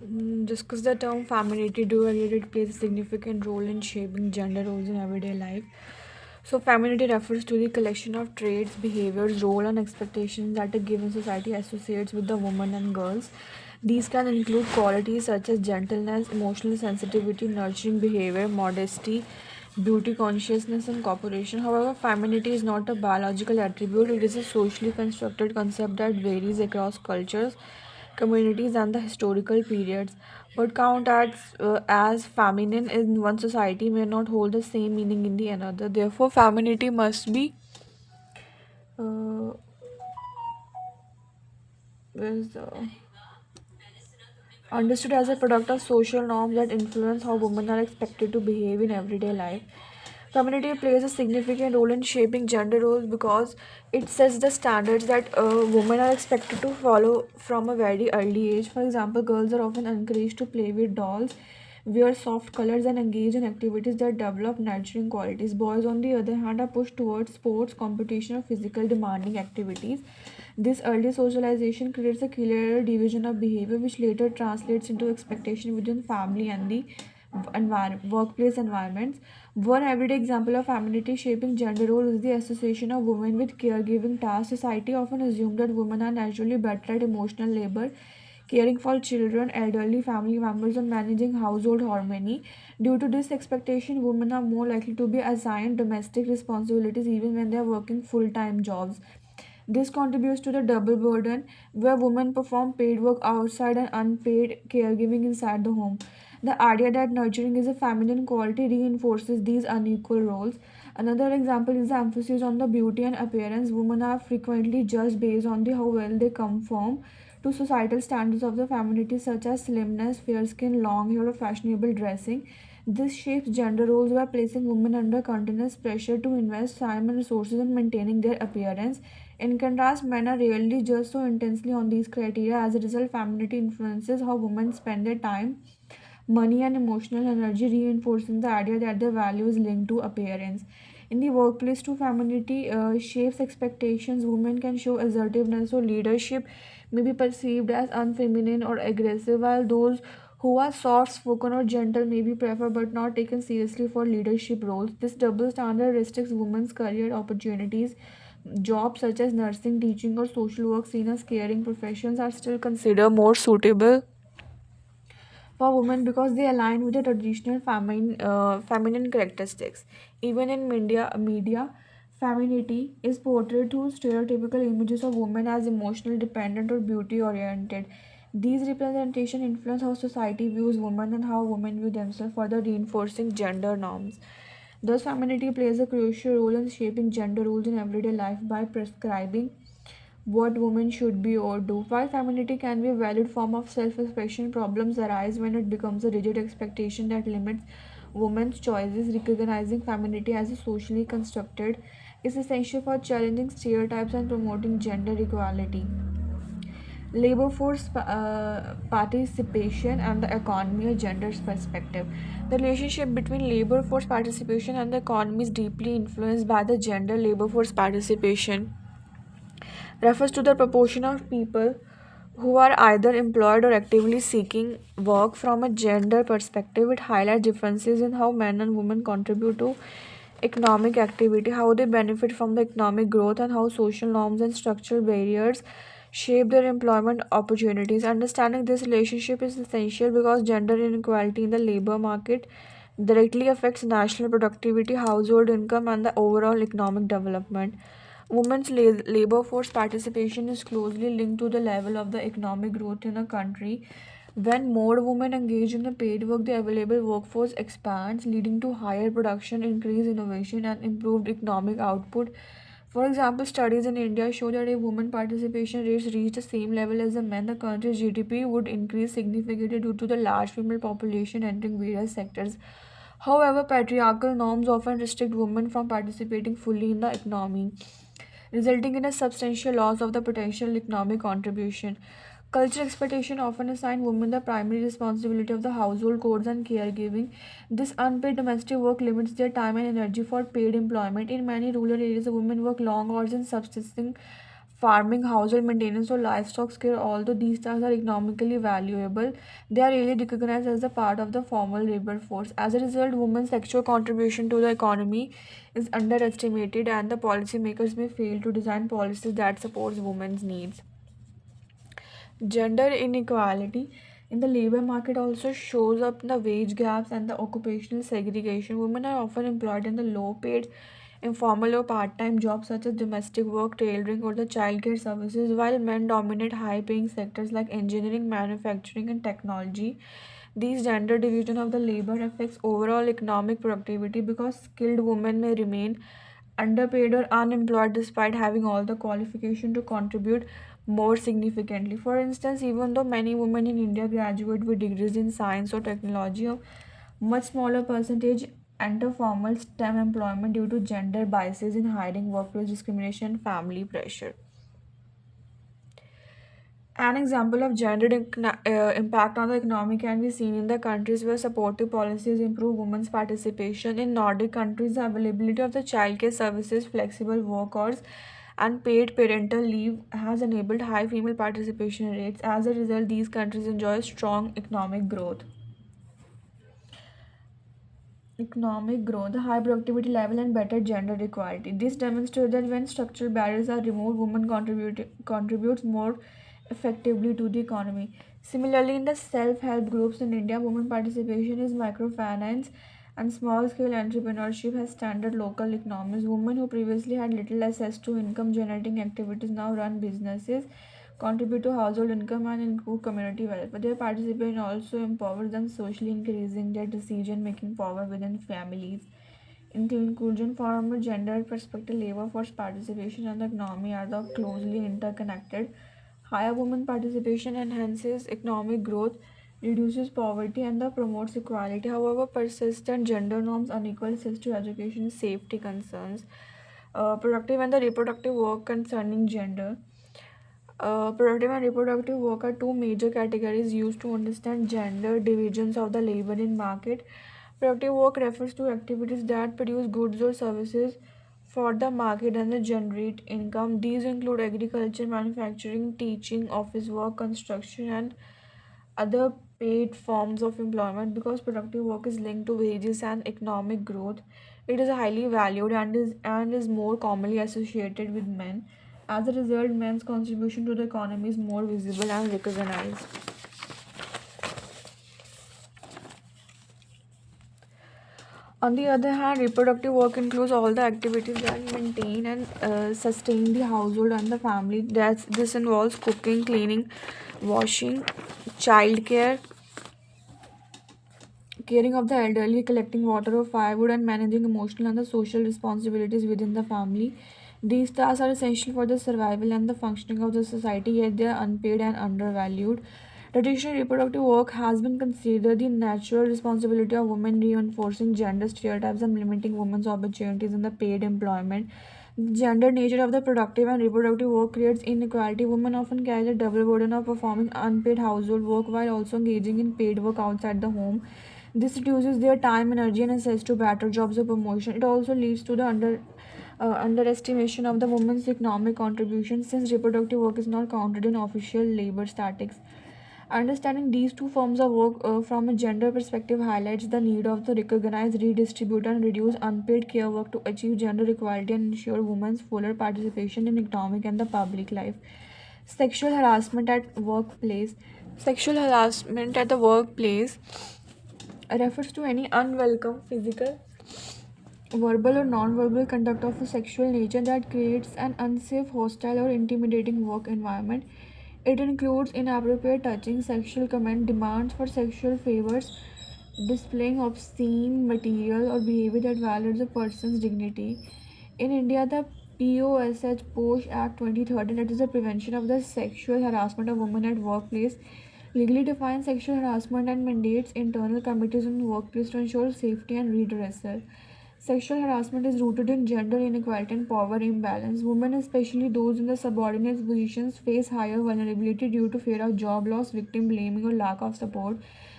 Discuss the term femininity. Do it plays a significant role in shaping gender roles in everyday life. So, femininity refers to the collection of traits, behaviors, role, and expectations that a given society associates with the woman and girls. These can include qualities such as gentleness, emotional sensitivity, nurturing behavior, modesty, beauty consciousness, and cooperation. However, femininity is not a biological attribute, it is a socially constructed concept that varies across cultures, communities, and the historical periods. What count as feminine in one society may not hold the same meaning in the another. Therefore, femininity must be uh, is understood as a product of social norms that influence how women are expected to behave in everyday life. Community plays a significant role in shaping gender roles because it sets the standards that women are expected to follow from a very early age. For example, girls are often encouraged to play with dolls, wear soft colors, and engage in activities that develop nurturing qualities. Boys, on the other hand, are pushed towards sports, competition, or physical demanding activities. This early socialization creates a clear division of behavior, which later translates into expectation within family and the workplace environments. One everyday example of femininity shaping gender role is the association of women with caregiving tasks. Society often assumes that women are naturally better at emotional labor, caring for children, elderly family members, and managing household harmony. Due to this expectation, women are more likely to be assigned domestic responsibilities even when they are working full time jobs. This contributes to the double burden where women perform paid work outside and unpaid caregiving inside the home. The idea that nurturing is a feminine quality reinforces these unequal roles. Another example is the emphasis on the beauty and appearance. Women are frequently judged based on how well they conform to societal standards of the femininity, such as slimness, fair skin, long hair, or fashionable dressing. This shapes gender roles by placing women under continuous pressure to invest time and resources in maintaining their appearance. In contrast, men are rarely judged so intensely on these criteria. As a result, femininity influences how women spend their time, money, and emotional energy, reinforcing the idea that their value is linked to appearance. In the workplace, too, femininity shapes expectations. Women can show assertiveness or leadership, may be perceived as unfeminine or aggressive, while those who are soft spoken or gentle may be preferred but not taken seriously for leadership roles. This double standard restricts women's career opportunities. Jobs such as nursing, teaching, or social work seen as caring professions are still considered more suitable for women because they align with the traditional feminine characteristics. Even in media, femininity is portrayed through stereotypical images of women as emotional, dependent, or beauty oriented. These representation influence how society views women and how women view themselves, further reinforcing gender norms. Thus, femininity plays a crucial role in shaping gender roles in everyday life by prescribing what women should be or do. While femininity can be a valid form of self expression, problems arise when it becomes a rigid expectation that limits women's choices. Recognizing femininity as a socially constructed is essential for challenging stereotypes and promoting gender equality. Labor force participation and the economy, a gender's perspective. The relationship between labor force participation and the economy is deeply influenced by the gender. Labor force participation refers to the proportion of people who are either employed or actively seeking work. From a gender perspective, it highlights differences in how men and women contribute to economic activity, how they benefit from the economic growth, and how social norms and structural barriers shape their employment opportunities. Understanding this relationship is essential because gender inequality in the labor market directly affects national productivity, household income, and the overall economic development. Women's labor force participation is closely linked to the level of the economic growth in a country. When more women engage in the paid work, the available workforce expands, leading to higher production, increased innovation, and improved economic output. For example, studies in India show that if women participation rates reach the same level as the men, the country's GDP would increase significantly due to the large female population entering various sectors. However, patriarchal norms often restrict women from participating fully in the economy, resulting in a substantial loss of the potential economic contribution. Cultural expectation often assign women the primary responsibility of the household chores and caregiving. This unpaid domestic work limits their time and energy for paid employment. In many rural areas, women work long hours in subsisting farming, household maintenance, or livestock care. Although these tasks are economically valuable, they are really recognized as a part of the formal labor force. As a result, women's sexual contribution to the economy is underestimated, and the policymakers may fail to design policies that supports women's needs. Gender inequality in the labor market also shows up in the wage gaps and the occupational segregation. Women are often employed in the low paid, informal, or part time jobs such as domestic work, tailoring, or the childcare services, while men dominate high paying sectors like engineering, manufacturing, and technology. These gender division of the labor affects overall economic productivity because skilled women may remain underpaid or unemployed despite having all the qualification to contribute more significantly. For instance, even though many women in India graduate with degrees in science or technology, a much smaller percentage enter formal STEM employment due to gender biases in hiring, workplace discrimination, and family pressure. An example of gender impact on the economy can be seen in the countries where supportive policies improve women's participation. In Nordic countries, the availability of the childcare services, flexible work hours, and paid parental leave has enabled high female participation rates. As a result, these countries enjoy strong economic growth, high productivity level, and better gender equality. This demonstrates that when structural barriers are removed, women contributes more effectively to the economy. Similarly, in the self-help groups in India, women participation is microfinance and small-scale entrepreneurship has standard local economies. Women who previously had little access to income-generating activities now run businesses, contribute to household income, and improve community welfare. Their participation also empowers them socially, increasing their decision-making power within families. In conclusion, from a gender perspective, labor force participation and the economy are the closely interconnected. Higher women participation enhances economic growth, reduces poverty, and the promotes equality. However, persistent gender norms, unequal access to education, safety concerns, productive and the reproductive work concerning gender. Productive and reproductive work are two major categories used to understand gender divisions of the labor in market. Productive work refers to activities that produce goods or services for the market and generate income. These include agriculture, manufacturing, teaching, office work, construction, and other paid forms of employment. Because productive work is linked to wages and economic growth, it is highly valued and is more commonly associated with men. As a result, men's contribution to the economy is more visible and recognized. On the other hand, reproductive work includes all the activities that maintain and sustain the household and the family. This involves cooking, cleaning, washing, childcare, caring of the elderly, collecting water or firewood, and managing emotional and the social responsibilities within the family. These tasks are essential for the survival and the functioning of the society, yet they are unpaid and undervalued. Traditional reproductive work has been considered the natural responsibility of women, reinforcing gender stereotypes and limiting women's opportunities in the paid employment. The gender nature of the productive and reproductive work creates inequality. Women often carry the double burden of performing unpaid household work while also engaging in paid work outside the home. This reduces their time, energy, and access to better jobs or promotion. It also leads to the underestimation of the woman's economic contribution since reproductive work is not counted in official labor statistics. Understanding these two forms of work from a gender perspective highlights the need of to recognize, redistribute, and reduce unpaid care work to achieve gender equality and ensure women's fuller participation in economic and the public life. Sexual harassment at workplace. Sexual harassment at the workplace refers to any unwelcome physical, verbal, or non-verbal conduct of a sexual nature that creates an unsafe, hostile, or intimidating work environment. It includes inappropriate touching, sexual comment, demands for sexual favors, displaying obscene material, or behavior that violates a person's dignity. In India, the POSH Act 2013, that is the Prevention of the Sexual Harassment of Women at Workplace, legally defines sexual harassment and mandates internal committees in the workplace to ensure safety and redressal. Sexual harassment is rooted in gender inequality and power imbalance. Women, especially those in the subordinate positions, face higher vulnerability due to fear of job loss, victim blaming, or lack of support.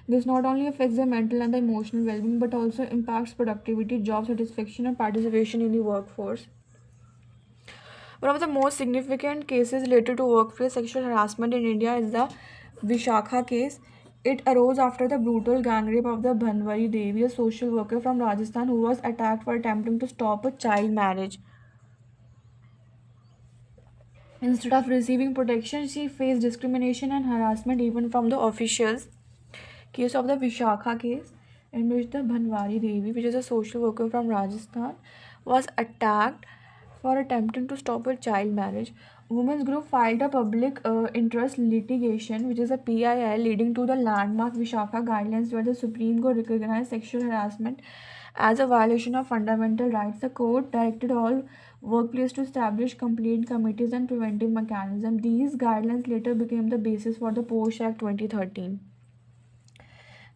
This not only affects their mental and the emotional well being but also impacts productivity, job satisfaction, and participation in the workforce. One of the most significant cases related to workplace sexual harassment in India is the Vishakha case. It arose after the brutal gang rape of the Bhanwari Devi, a social worker from Rajasthan who was attacked for attempting to stop a child marriage. Instead of receiving protection, she faced discrimination and harassment even from the officials. Case of the Vishakha case, in which the Bhanwari Devi, which is a social worker from Rajasthan, was attacked for attempting to stop a child marriage. Women's group filed a public interest litigation, which is a PIL, leading to the landmark Vishakha guidelines, where the Supreme Court recognized sexual harassment as a violation of fundamental rights. The court directed all workplaces to establish complaint committees and preventive mechanisms. These guidelines later became the basis for the Posh Act 2013.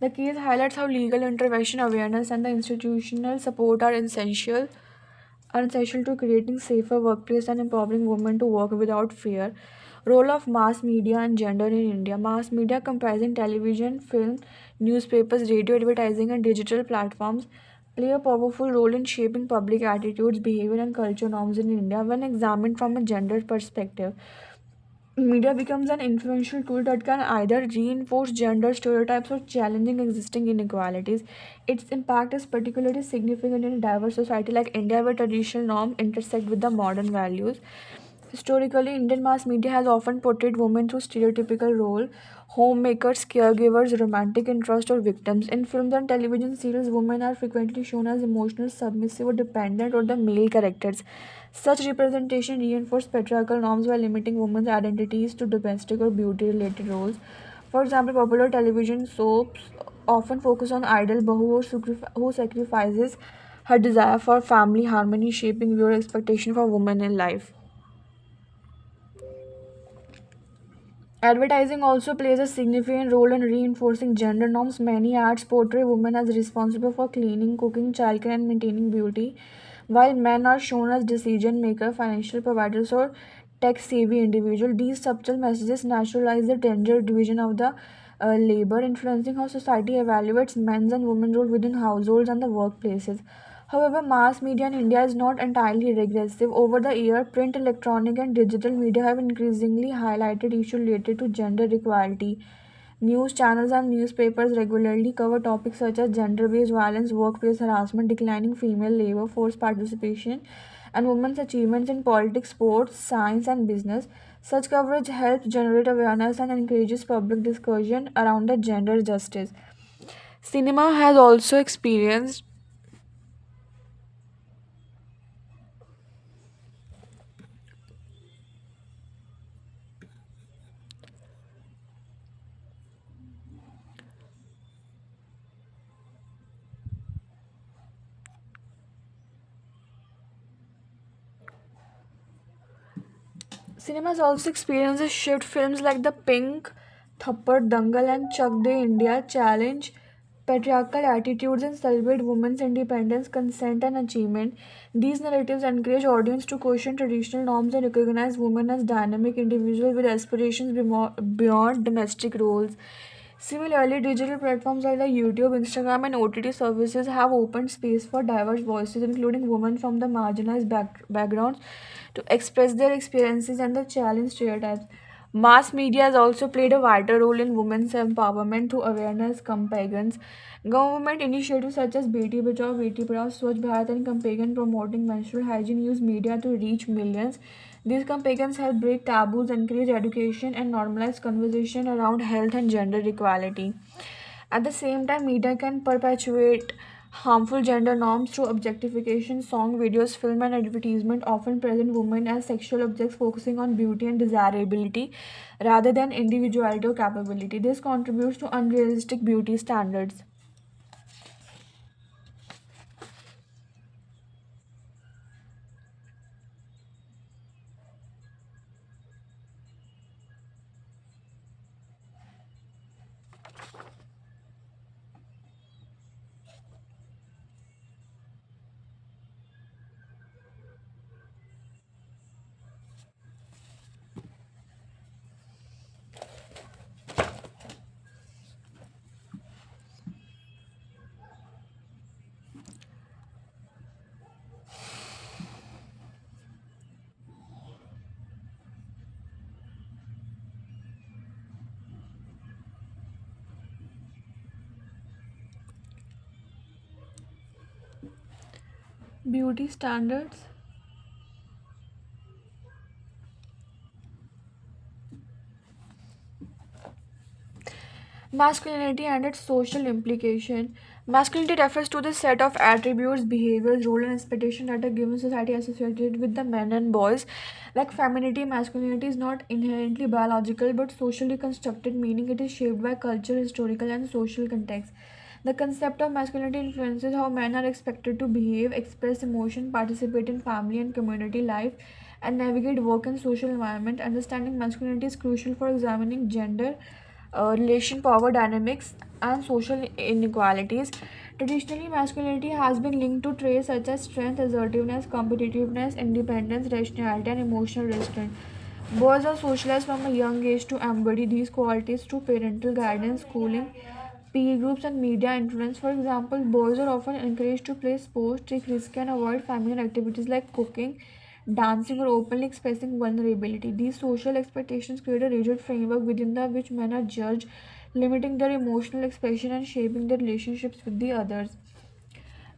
The case highlights how legal intervention, awareness, and the institutional support are essential to creating safer workplace and empowering women to work without fear. Role of mass media and gender in India. Mass media, comprising television, film, newspapers, radio advertising, and digital platforms, play a powerful role in shaping public attitudes, behavior, and culture norms in India. When examined from a gender perspective, media becomes an influential tool that can either reinforce gender stereotypes or challenging existing inequalities. Its impact is particularly significant in a diverse society like India, where traditional norms intersect with the modern values. Historically, Indian mass media has often portrayed women through stereotypical role: homemakers, caregivers, romantic interest, or victims. In films and television series, women are frequently shown as emotional, submissive, or dependent, or the male characters. Such representation reinforces patriarchal norms while limiting women's identities to domestic or beauty-related roles. For example, popular television soaps often focus on idol Bahu who sacrifices her desire for family harmony, shaping viewer expectation for women in life. Advertising also plays a significant role in reinforcing gender norms. Many ads portray women as responsible for cleaning, cooking, childcare, and maintaining beauty, while men are shown as decision makers, financial providers, or tech savvy individuals. These subtle messages naturalize the gender division of the labor, influencing how society evaluates men's and women's role within households and the workplaces. However, mass media in India is not entirely regressive. Over the year, print, electronic, and digital media have increasingly highlighted issues related to gender equality. News channels and newspapers regularly cover topics such as gender based violence, workplace harassment, declining female labor force participation, and women's achievements in politics, sports, science, and business. Such coverage helps generate awareness and encourages public discussion around the gender justice. Cinema has also experienced Cinemas also experience a shift. Films like The Pink, Thappad, Dangal, and Chak De India challenge patriarchal attitudes and celebrate women's independence, consent, and achievement. These narratives encourage audience to question traditional norms and recognize women as dynamic individuals with aspirations beyond domestic roles. Similarly, digital platforms like the YouTube, Instagram, and OTT services have opened space for diverse voices, including women from the marginalized backgrounds, to express their experiences and the challenge stereotypes. Mass media has also played a vital role in women's empowerment through awareness campaigns. Government initiatives such as Beti Bachao, Beti Padhao, Swachh Bharat, and campaign promoting menstrual hygiene use media to reach millions. These campaigns help break taboos, encourage education, and normalize conversation around health and gender equality. At the same time, media can perpetuate harmful gender norms through objectification. Song, videos, film, and advertisement often present women as sexual objects, focusing on beauty and desirability rather than individuality or capability. This contributes to unrealistic beauty standards. Beauty standards. Masculinity and its social implication. Masculinity refers to the set of attributes, behaviors, role, and expectation that a given society associated with the men and boys. Like femininity, masculinity is not inherently biological but socially constructed, meaning it is shaped by culture, historical, and social context. The concept of masculinity influences how men are expected to behave, express emotion, participate in family and community life, and navigate work and social environment. Understanding masculinity is crucial for examining gender, relation, power dynamics, and social inequalities. Traditionally, masculinity has been linked to traits such as strength, assertiveness, competitiveness, independence, rationality, and emotional restraint. Boys are socialized from a young age to embody these qualities through parental guidance, schooling, peer groups, and media influence. For example, boys are often encouraged to play sports, take risks, and avoid familiar activities like cooking, dancing, or openly expressing vulnerability. These social expectations create a rigid framework within the which men are judged, limiting their emotional expression and shaping their relationships with the others.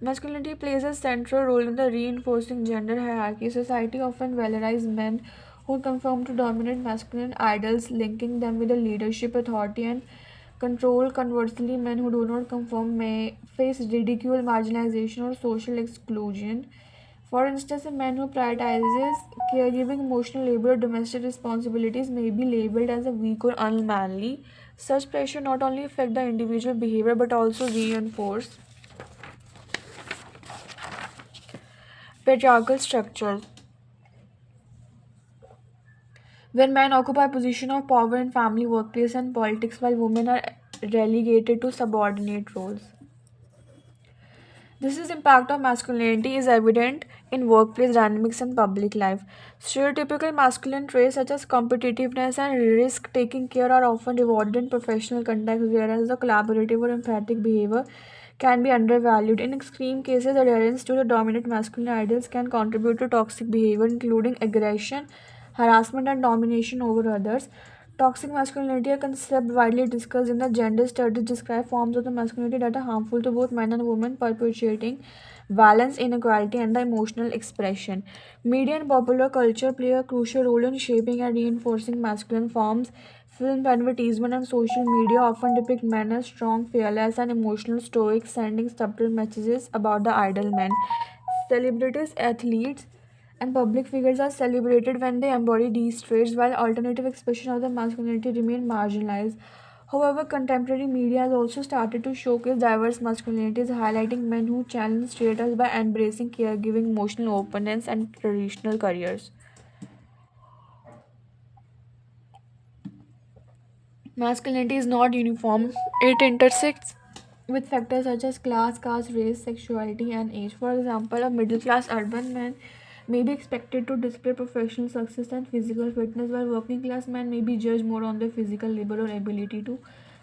Masculinity plays a central role in the reinforcing gender hierarchy. Society often valorizes men who conform to dominant masculine ideals, linking them with the leadership, authority, and control. Conversely, men who do not conform may face ridicule, marginalization, or social exclusion. For instance, a man who prioritizes caregiving, emotional labor, or domestic responsibilities may be labeled as a weak or unmanly. Such pressure not only affect the individual behavior but also reinforce patriarchal structures. When men occupy position of power in family, workplace, and politics, while women are relegated to subordinate roles. This is impact of masculinity is evident in workplace dynamics and public life. Stereotypical masculine traits such as competitiveness and risk-taking care are often rewarded in professional contexts, whereas the collaborative or empathic behavior can be undervalued. In extreme cases, adherence to the dominant masculine ideals can contribute to toxic behavior, including aggression, harassment, and domination over others. Toxic masculinity, a concept widely discussed in the gender studies, describe forms of the masculinity that are harmful to both men and women, perpetuating violence, inequality, and the emotional expression. Media and popular culture play a crucial role in shaping and reinforcing masculine forms. Film, advertisement, and social media often depict men as strong, fearless, and emotional stoic, sending subtle messages about the ideal men. Celebrities, athletes, and public figures are celebrated when they embody these traits, while alternative expressions of the masculinity remain marginalized. However, contemporary media has also started to showcase diverse masculinities, highlighting men who challenge status by embracing caregiving, emotional openness, and traditional careers. Masculinity is not uniform, it intersects with factors such as class, caste, race, sexuality, and age. For example, a middle class urban man may be expected to display professional success and physical fitness, while working class men may be judged more on their physical labor or ability to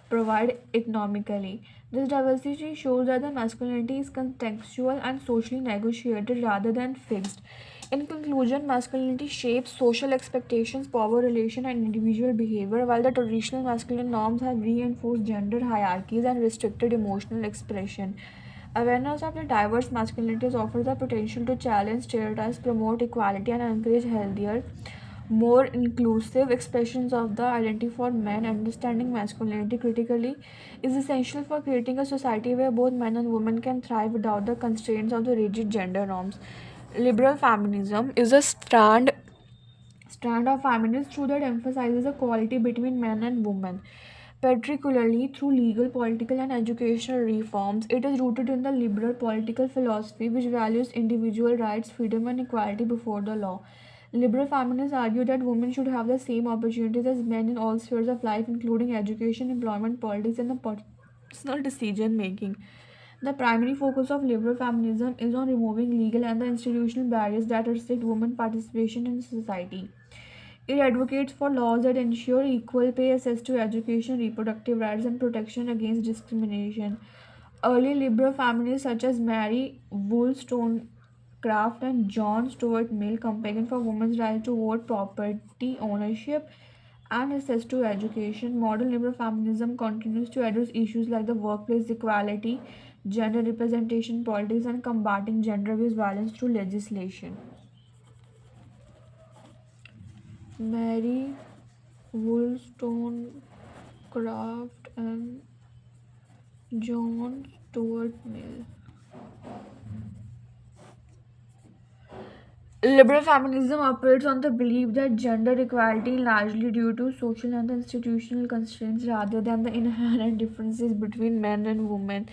provide economically. This diversity shows that the masculinity is contextual and socially negotiated rather than fixed. In conclusion, masculinity shapes social expectations, power relation, and individual behavior, while the traditional masculine norms have reinforced gender hierarchies and restricted emotional expression. Awareness of the diverse masculinities offers the potential to challenge stereotypes, promote equality, and encourage healthier, more inclusive expressions of the identity for men. Understanding masculinity critically is essential for creating a society where both men and women can thrive without the constraints of the rigid gender norms. Liberal feminism is a strand of feminist truth that emphasizes equality between men and women, particularly through legal, political, and educational reforms. It is rooted in the liberal political philosophy, which values individual rights, freedom, and equality before the law. Liberal feminists argue that women should have the same opportunities as men in all spheres of life, including education, employment, politics, and the personal decision making. The primary focus of liberal feminism is on removing legal and the institutional barriers that restrict women's participation in society. It advocates for laws that ensure equal pay, access to education, reproductive rights, and protection against discrimination. Early liberal feminists such as Mary Wollstonecraft and John Stuart Mill campaigned for women's right to vote, property ownership, and access to education. Modern liberal feminism continues to address issues like the workplace equality, gender representation, politics, and combating gender-based violence through legislation. Mary Wollstonecraft and John Stuart Mill. Liberal feminism operates on the belief that gender equality largely due to social and institutional constraints rather than the inherent differences between men and women.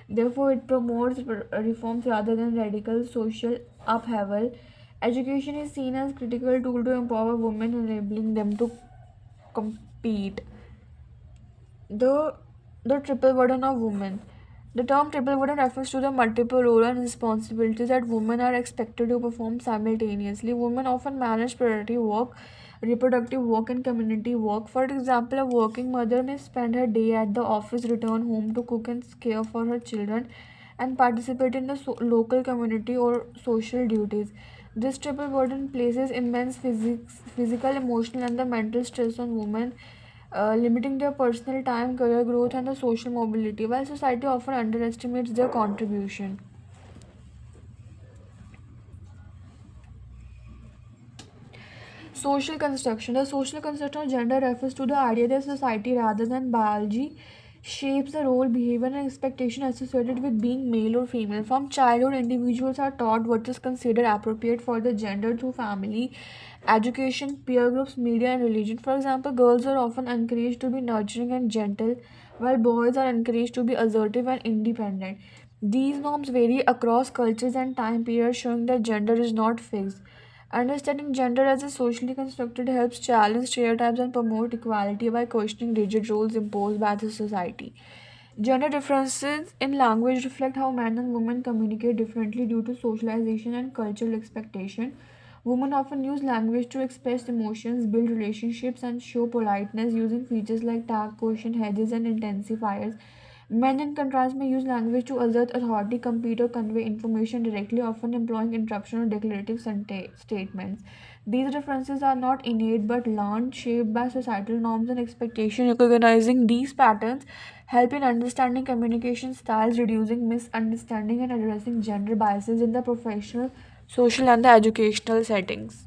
Therefore, it promotes reforms rather than radical social upheaval. Education is seen as critical tool to empower women, enabling them to compete. The the triple burden of women. The term triple burden refers to the multiple roles and responsibilities that women are expected to perform simultaneously. Women often manage priority work, reproductive work, and community work. For example, a working mother may spend her day at the office, return home to cook and care for her children, and participate in the local community or social duties. This triple burden places immense physical, emotional, and the mental stress on women, limiting their personal time, career growth, and the social mobility, while society often underestimates their contribution. Social construction. The social construction of gender refers to the idea that society, rather than biology, shapes the role, behavior, and expectation associated with being male or female. From childhood, individuals are taught what is considered appropriate for the gender through family, education, peer groups, media, and religion. For example, girls are often encouraged to be nurturing and gentle, while boys are encouraged to be assertive and independent. These norms vary across cultures and time periods, showing that gender is not fixed. Understanding gender as a socially constructed helps challenge stereotypes and promote equality by questioning rigid roles imposed by the society. Gender differences in language reflect how men and women communicate differently due to socialization and cultural expectation. Women often use language to express emotions, build relationships, and show politeness using features like tag, quotient, hedges, and intensifiers. Men, in contrast, may use language to assert authority, compete, or convey information directly, often employing interruption or declarative statements. These differences are not innate but learned, shaped by societal norms and expectations. Recognizing these patterns help in understanding communication styles, reducing misunderstanding, and addressing gender biases in the professional, social, and the educational settings.